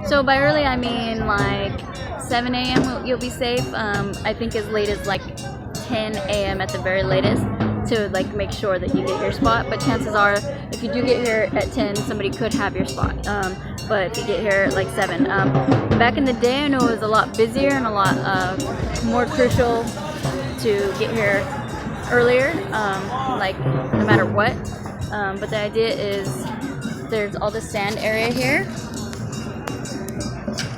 So by early, I mean like 7 a.m. you'll be safe. I think as late as like 10 a.m. at the very latest to like make sure that you get your spot. But chances are, if you do get here at 10, somebody could have your spot. But if you get here at like 7, back in the day, I know it was a lot busier and a lot more crucial to get here earlier, like no matter what. But the idea is there's all the sand area here,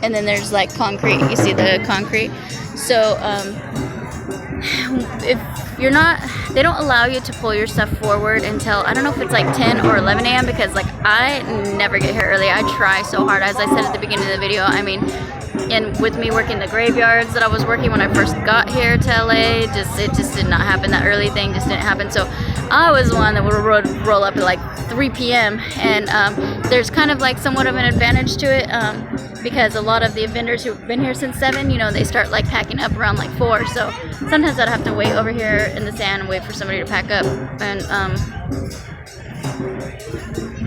and then there's like concrete. You see the concrete. So if you're not, they don't allow you to pull your stuff forward until, I don't know if it's like 10 or 11 a.m. because like I never get here early. I try so hard, as I said at the beginning of the video. I mean, and with me working the graveyards that I was working when I first got here to LA, it just did not happen. That early thing just didn't happen. So I was one that would roll up at like 3 p.m. and there's kind of like somewhat of an advantage to it because a lot of the vendors who've been here since 7, you know, they start like packing up around like 4. So sometimes I'd have to wait over here in the sand and wait for somebody to pack up, and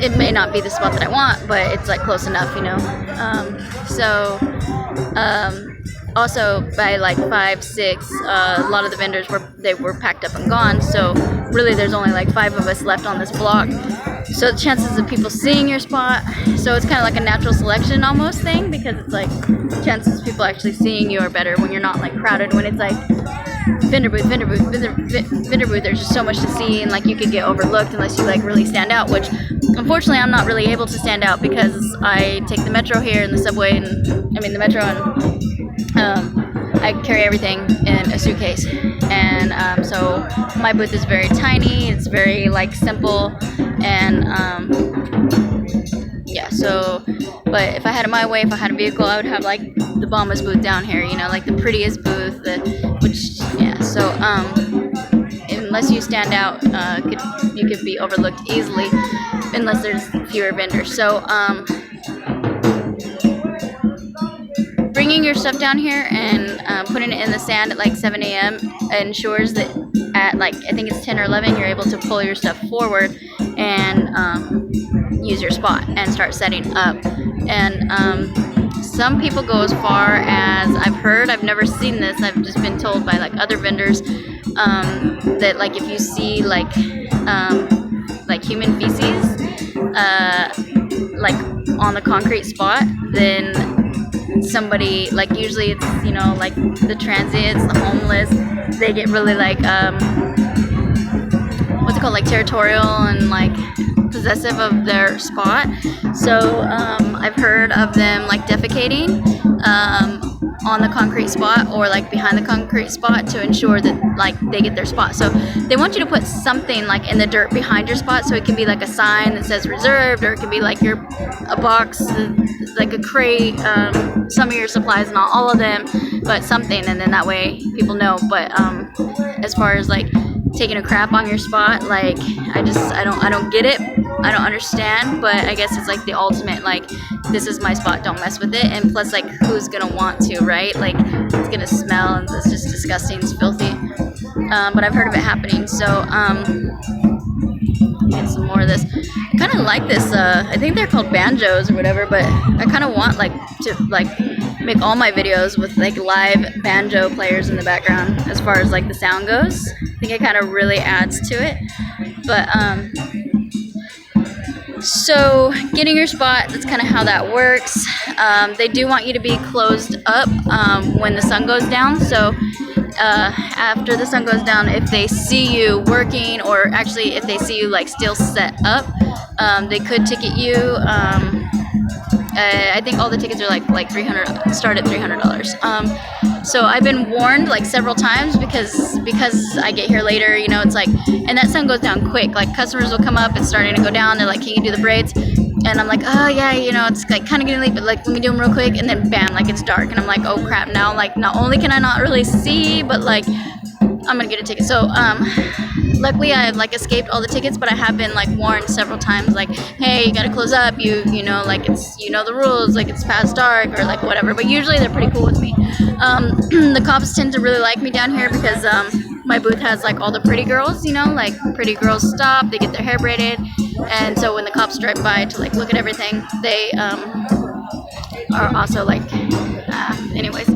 it may not be the spot that I want, but it's like close enough, you know. Also by like 5, 6, a lot of the vendors were packed up and gone. So really, there's only like 5 of us left on this block. So the chances of people seeing your spot, so it's kind of like a natural selection almost thing, because it's like chances of people actually seeing you are better when you're not like crowded. When it's like vendor booth, there's just so much to see, and like you could get overlooked unless you like really stand out, which unfortunately I'm not really able to stand out because I take the metro here and the subway, and I mean the metro, and I carry everything in a suitcase, and so my booth is very tiny. It's very like simple, and yeah. So, but if I had it my way, if I had a vehicle, I would have like the bombest booth down here. You know, like the prettiest booth. Yeah. So unless you stand out, you could be overlooked easily, unless there's fewer vendors. So bringing your stuff down here and putting it in the sand at like 7 a.m. ensures that at like, I think it's 10 or 11, you're able to pull your stuff forward and use your spot and start setting up. And some people go as far as, I've heard, I've never seen this, I've just been told by like other vendors that like if you see like human feces like on the concrete spot, then somebody, like usually it's, you know, like the transients, the homeless, they get really like what's it called, like territorial and like possessive of their spot. So I've heard of them like defecating on the concrete spot or like behind the concrete spot to ensure that like they get their spot. So they want you to put something like in the dirt behind your spot, so it can be like a sign that says reserved, or it can be like a box, like a crate, some of your supplies, not all of them, but something, and then that way people know. But as far as like taking a crap on your spot, like I don't get it. I don't understand, but I guess it's like the ultimate, like, this is my spot, don't mess with it. And plus, like, who's gonna want to, right? Like, it's gonna smell and it's just disgusting, it's filthy. But I've heard of it happening. So get some more of this. I kind of like this, I think they're called banjos or whatever, but I kind of want like to like make all my videos with like live banjo players in the background as far as like the sound goes. I think it kind of really adds to it. But so getting your spot, that's kind of how that works. They do want you to be closed up when the sun goes down. So after the sun goes down, if they see you working, or actually if they see you like still set up, they could ticket you. I think all the tickets are like $300, start at $300. So I've been warned like several times because I get here later, you know, it's like, and that sun goes down quick. Like customers will come up, it's starting to go down, they're like, can you do the braids? And I'm like, oh yeah, you know, it's like kind of getting late, but like let me do them real quick. And then bam, like it's dark, and I'm like, oh crap, now like not only can I not really see, but like I'm gonna get a ticket. So luckily I've like escaped all the tickets, but I have been like warned several times, like, hey, you gotta close up, you know, like it's, you know the rules, like it's past dark or like whatever. But usually they're pretty cool with me. The cops tend to really like me down here because my booth has like all the pretty girls, you know, like pretty girls stop, they get their hair braided, and so when the cops drive by to like look at everything, they are also like, anyways.